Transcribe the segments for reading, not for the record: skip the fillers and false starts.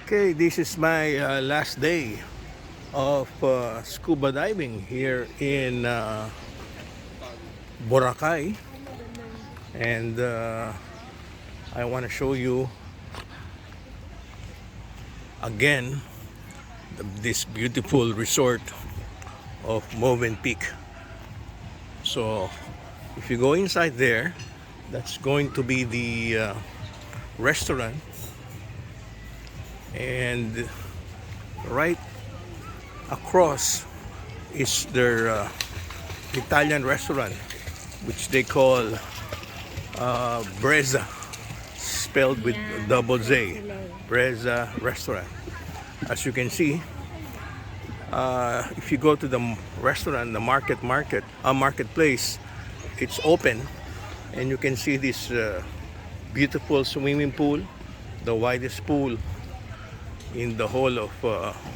Okay, this is my last day of scuba diving here in Boracay, and I want to show you again this beautiful resort of MOVENPICK. So, if you go inside there, that's going to be the restaurant, and right across is their Italian restaurant, which they call Brezza, spelled with double Z. Brezza restaurant. As you can see, if you go to the restaurant, the marketplace, it's open, and you can see this beautiful swimming pool, the widest pool in the whole of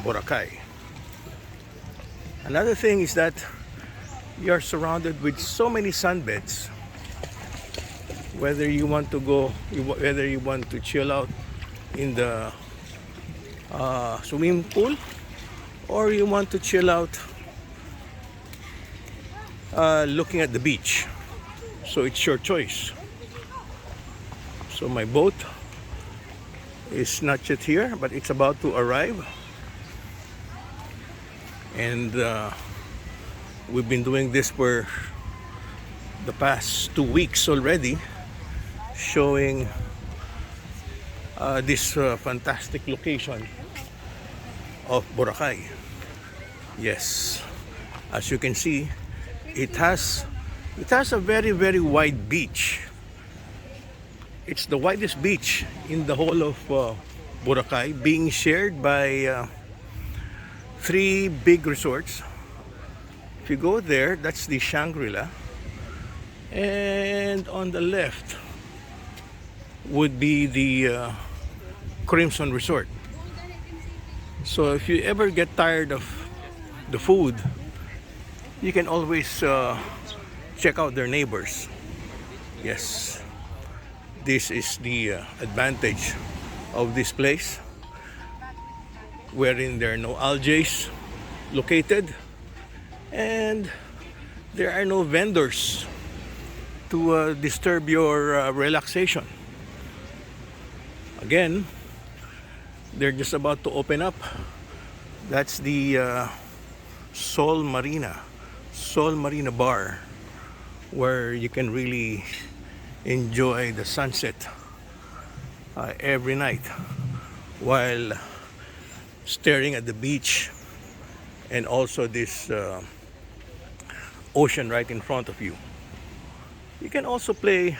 Boracay. Another thing is that you're surrounded with so many sunbeds. Whether you want to chill out in the swimming pool, or you want to chill out looking at the beach. So it's your choice. So my boat is not yet here, but it's about to arrive. And we've been doing this for the past 2 weeks already, showing this fantastic location of Boracay. Yes, as you can see, it has a very wide beach. It's the widest beach in the whole of Boracay, being shared by 3 big resorts. If you go there, that's the Shangri-La, and on the left would be the Crimson Resort. So if you ever get tired of the food, you can always check out their neighbors. Yes, this is the advantage of this place, wherein there are no algae located, and there are no vendors to disturb your relaxation. Again, they're just about to open up. That's the Sol Marina bar, where you can really enjoy the sunset every night while staring at the beach, and also this ocean right in front of you. You can also play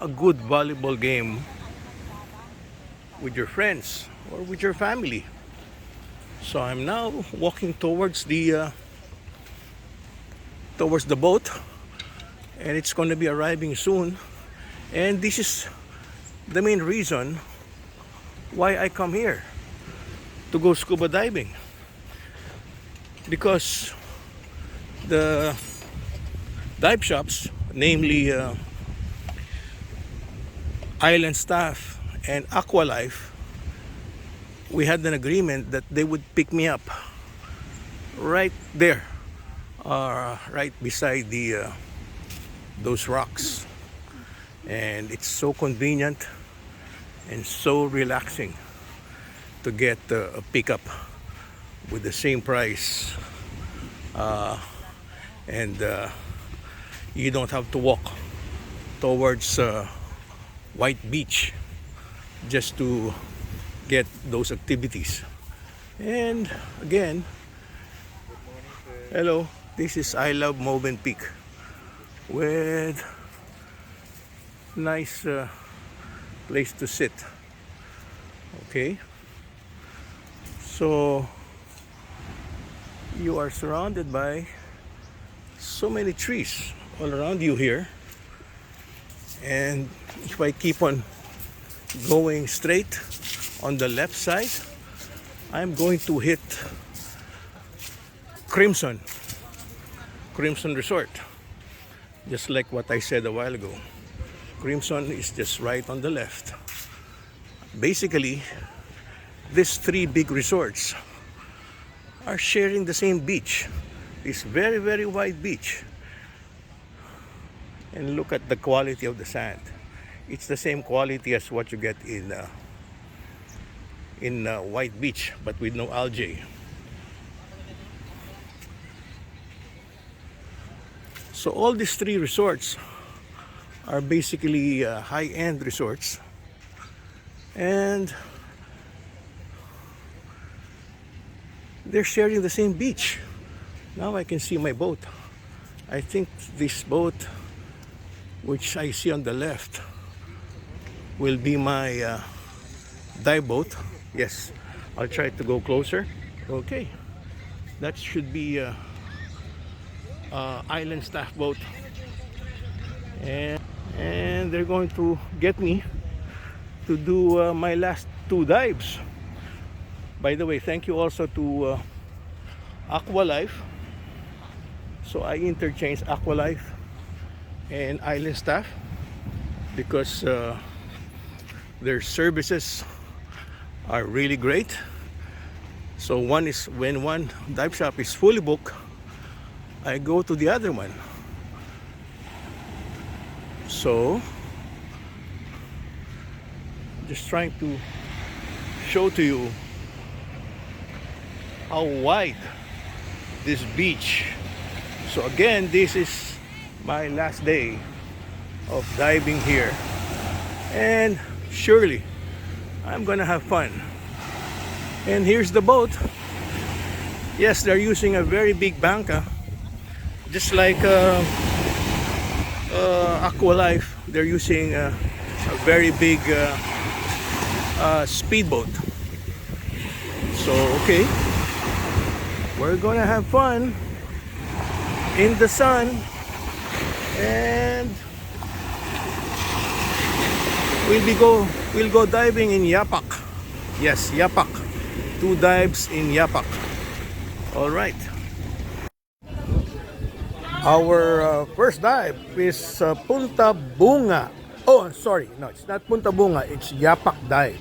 a good volleyball game with your friends or with your family. So I'm now walking towards the boat, and it's going to be arriving soon. And this is the main reason why I come here to go scuba diving, because the dive shops, namely Island Staff and Aqualife, we had an agreement that they would pick me up right there, right beside the those rocks, and it's so convenient and so relaxing to get a pickup with the same price, and you don't have to walk towards White Beach just to get those activities. And again, hello, this is I Love MOVENPICK, with nice place to sit. Okay, so you are surrounded by so many trees all around you here, and if I keep on going straight on the left side, I'm going to hit Crimson Resort, just like what I said a while ago. Crimson is just right on the left. Basically, these three big resorts are sharing the same beach, this very, very wide beach. And look at the quality of the sand. It's the same quality as what you get in White Beach, but with no algae. So all these three resorts are basically high-end resorts, and they're sharing the same beach. Now I can see my boat. I think this boat, which I see on the left, will be my dive boat. Yes, I'll try to go closer. Okay, that should be a island staff boat, and they're going to get me to do my last two dives. By the way, thank you also to Aqualife. So I interchange Aqualife and Island Staff because their services are really great. So one is, when one dive shop is fully booked, I go to the other one. So just trying to show to you how wide this beach. So again, this is my last day of diving here, and surely I'm gonna have fun. And here's the boat. Yes, they're using a very big banca, just like Aqualife. They're using a very big speedboat. So okay, we're gonna have fun in the sun, and we'll go diving in YAPAK. Yes, YAPAK. 2 dives in YAPAK. All right. Our first dive is Punta Bunga. Oh, sorry, no, it's not Punta Bunga. It's YAPAK dive,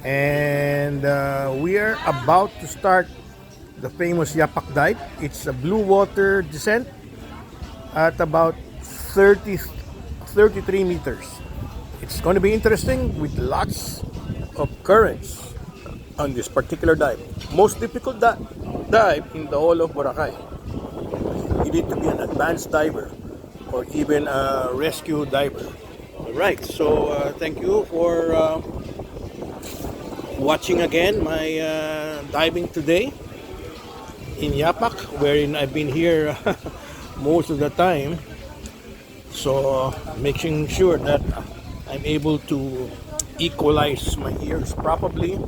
and we are about to start the famous YAPAK dive. It's a blue water descent at about 33 meters. It's going to be interesting with lots of currents on this particular dive. Most difficult dive in the whole of Boracay. You need to be an advanced diver or even a rescue diver. All right, so thank you for watching again my diving today in YAPAK, wherein I've been here most of the time. So making sure that I'm able to equalize my ears properly,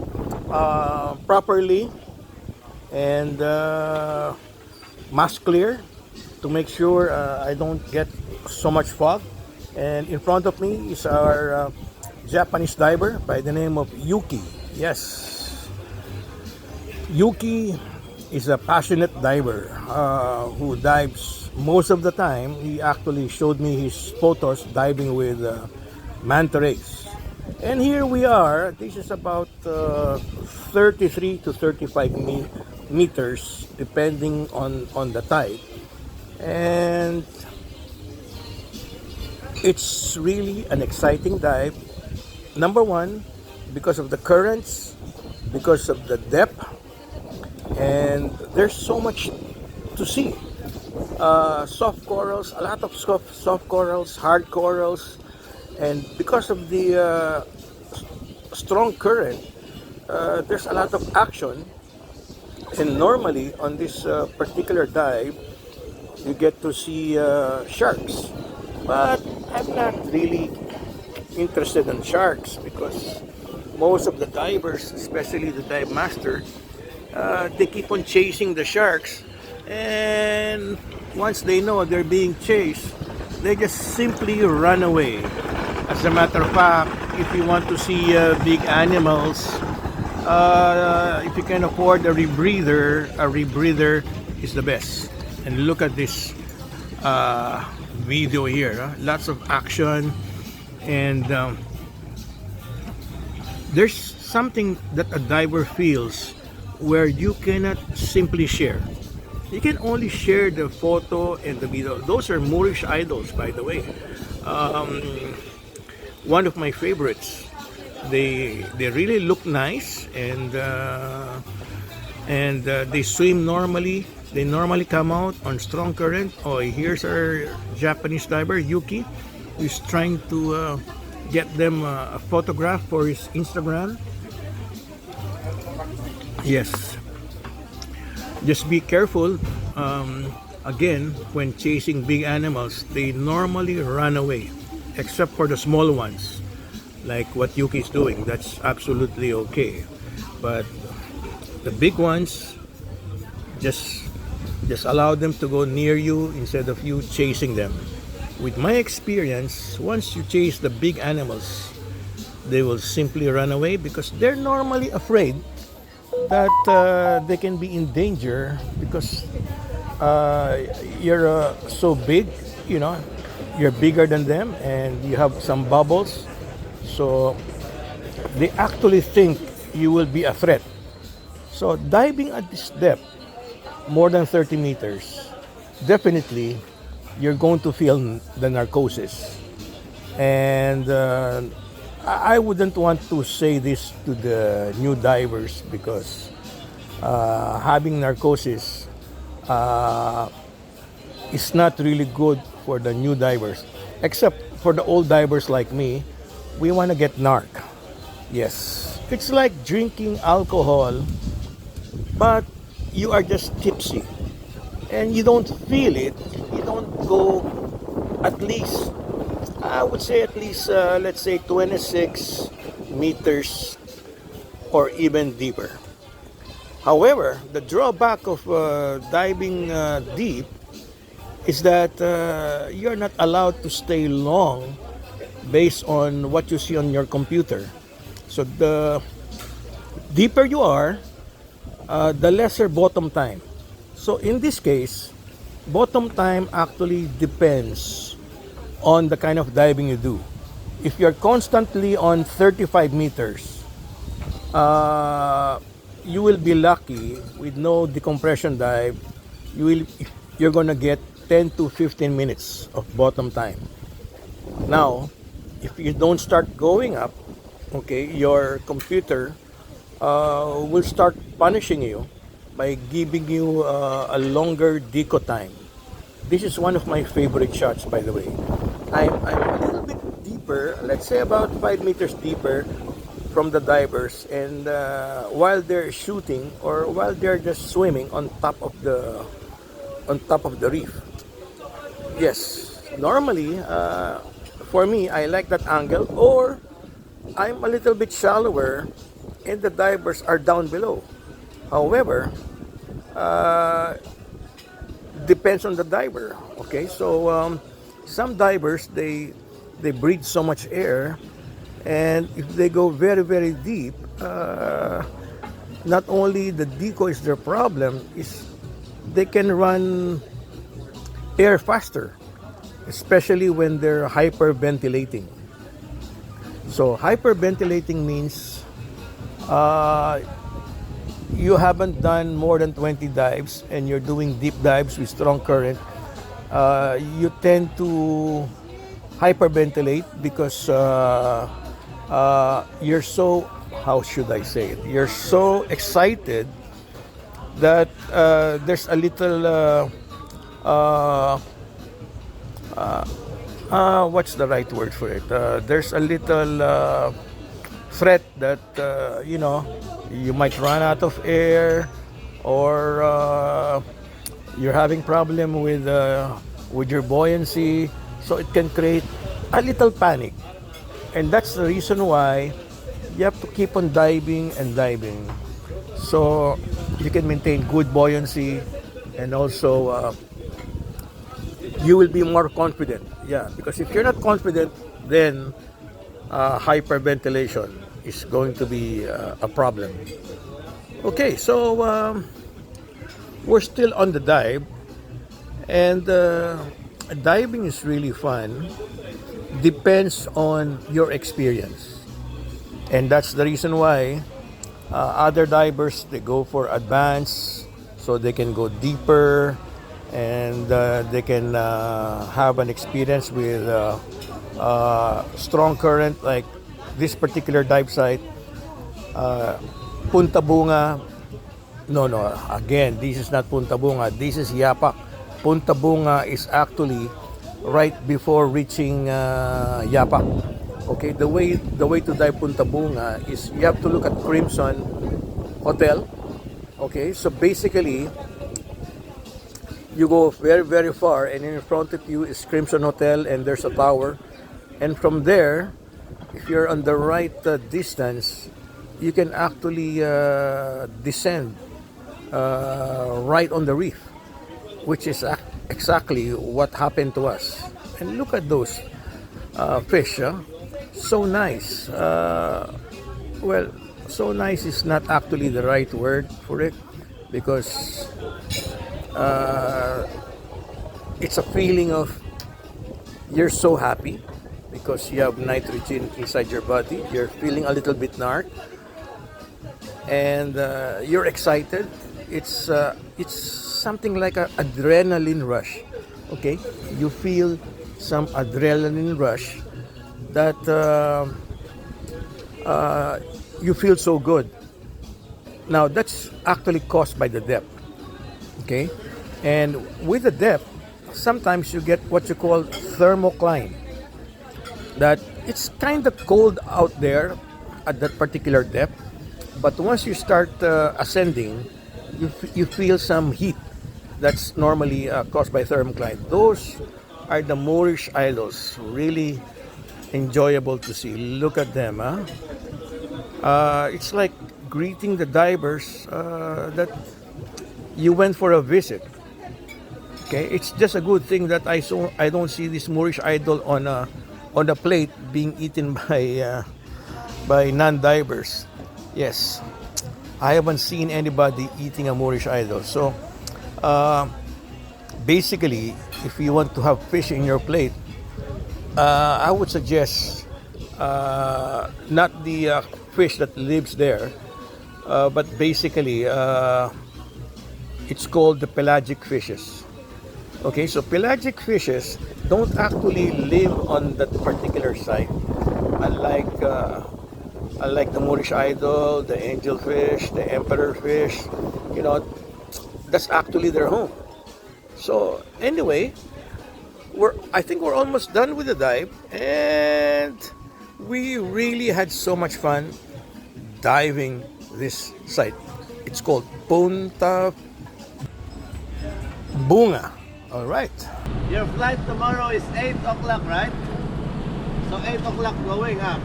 and mask clear to make sure I don't get so much fog. And in front of me is our Japanese diver by the name of Yuki. Yes, Yuki is a passionate diver who dives most of the time. He actually showed me his photos diving with manta rays. And here we are. This is about 33 to 35 meters depending on the tide. And it's really an exciting dive. Number one, because of the currents, because of the depth, and there's so much to see. Soft corals, a lot of soft corals, hard corals, and because of the strong current, there's a lot of action. And normally on this particular dive, you get to see sharks, but I'm not really interested in sharks because most of the divers, especially the dive master, they keep on chasing the sharks, and once they know they're being chased, they just simply run away. As a matter of fact, if you want to see big animals, if you can afford a rebreather is the best. And look at this video here, lots of action, and there's something that a diver feels where you cannot simply share. You can only share the photo and the video. Those are Moorish idols, by the way. Um, One of my favorites. They really look nice, and they swim normally. They normally come out on strong current. Oh, here's our Japanese diver Yuki, who's trying to get them a photograph for his Instagram. Yes, just be careful. Again, when chasing big animals, they normally run away, except for the small ones, like what Yuki is doing. That's absolutely okay. But the big ones, just just allow them to go near you instead of you chasing them. With my experience, once you chase the big animals, they will simply run away because they're normally afraid that they can be in danger because you're so big, you know, you're bigger than them and you have some bubbles. So they actually think you will be a threat. So diving at this depth, more than 30 meters, definitely you're going to feel the narcosis. And I wouldn't want to say this to the new divers because having narcosis is not really good for the new divers. Except for the old divers like me, we want to get narc. Yes. It's like drinking alcohol, but you are just tipsy. And you don't feel it. You don't go at least, I would say at least, let's say 26 meters or even deeper. However, the drawback of diving deep is that you're not allowed to stay long based on what you see on your computer. So the deeper you are, the lesser bottom time. So in this case, bottom time actually depends on the kind of diving you do. If you're constantly on 35 meters, you will be lucky with no decompression dive. You're gonna get 10 to 15 minutes of bottom time. Now, if you don't start going up, okay, your computer will start punishing you by giving you a longer deco time. This is one of my favorite shots, by the way. I'm a little bit deeper, let's say about 5 meters deeper from the divers, and while they're shooting or while they're just swimming on top of the reef. Yes, normally for me, I like that angle, or I'm a little bit shallower and the divers are down below. However, depends on the diver. Okay, so some divers, they breathe so much air, and if they go very deep, not only the decoy is their problem, is they can run air faster, especially when they're hyperventilating. So hyperventilating means you haven't done more than 20 dives and you're doing deep dives with strong current. You tend to hyperventilate because you're so, how should I say it? You're so excited that there's a little what's the right word for it? There's a little threat that you know, you might run out of air, or you're having problem with your buoyancy, so it can create a little panic, and that's the reason why you have to keep on diving and diving, so you can maintain good buoyancy, and also you will be more confident. Yeah, because if you're not confident, then hyperventilation is going to be a problem. Okay, so we're still on the dive, and diving is really fun. Depends on your experience. And that's the reason why other divers, they go for advanced, so they can go deeper, and they can have an experience with strong current, like this particular dive site, Punta Bunga. No, again, this is not Punta Bunga, this is YAPAK. Punta Bunga is actually right before reaching YAPAK. Okay, the way to dive Punta Bunga is you have to look at Crimson Hotel. Okay, so basically you go very, very far, and in front of you is Crimson Hotel, and there's a tower, and from there, if you're on the right distance, you can actually descend right on the reef, which is exactly what happened to us. And look at those fish, so nice. Well, so nice is not actually the right word for it, because it's a feeling of you're so happy because you have nitrogen inside your body. You're feeling a little bit narc, and you're excited. It's something like an adrenaline rush. Okay, you feel some adrenaline rush that you feel so good. Now that's actually caused by the depth. Okay, and with the depth, sometimes you get what you call thermocline. That it's kind of cold out there at that particular depth, but once you start ascending, you feel some heat that's normally caused by thermocline. Those are the Moorish idols, really enjoyable to see. Look at them, it's like greeting the divers that you went for a visit. Okay, it's just a good thing that I don't see this Moorish idol on a plate being eaten by non-divers. Yes, I haven't seen anybody eating a Moorish idol. So basically, if you want to have fish in your plate, I would suggest not the fish that lives there, but basically it's called the pelagic fishes. Okay, so pelagic fishes don't actually live on that particular site, unlike the Moorish idol, the angelfish, the emperor fish. You know, that's actually their home. So anyway, I think we're almost done with the dive, and we really had so much fun diving this site. It's called Punta Bunga. All right. Your flight tomorrow is 8 o'clock, right? So 8 o'clock going up.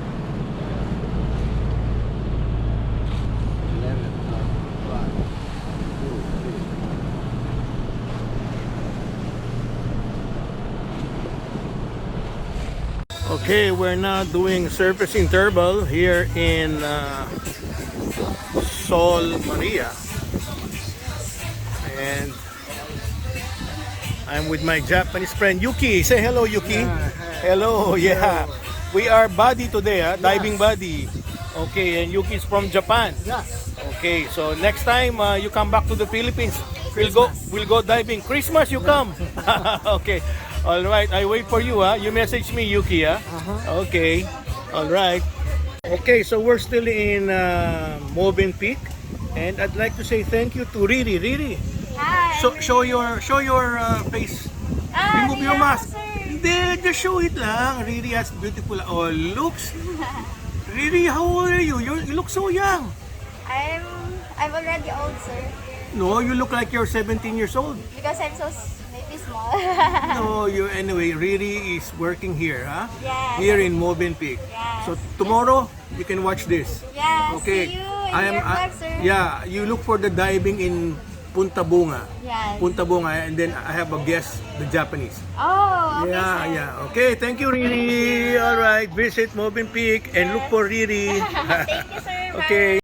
11, 1, 2, 3. Okay, we're now doing surface interval here in Sol Maria, and I'm with my Japanese friend Yuki. Say hello, Yuki. Hello, yeah. We are buddy today, diving buddy. Okay, and Yuki is from Japan. Yes. Okay, so next time you come back to the Philippines, we'll go diving. Christmas, you come. Okay. All right. I wait for you. You message me, Yuki. Okay. All right. Okay, so we're still in MOVENPICK, and I'd like to say thank you to RIRI. RIRI. Hi. So, show your face. Remove your mask. Hindi, just show it lang. RIRI has beautiful looks. RIRI, how old are you? You look so young. I'm already old, sir. No, you look like you're 17 years old. Because I'm so maybe small. No, anyway, RIRI is working here, Yes. Here in MOVENPICK. Yes. So tomorrow you can watch this. Yes. Okay. See you in your vlog, sir. Yeah, you look for the diving in Punta Bunga. Yes. Punta Bunga, and then I have a guest, the Japanese. Oh, okay, Yeah, sir. yeah. Okay, thank you, RIRI. All right, visit MOVENPICK and look for RIRI. Thank you, sir. Bye. Okay.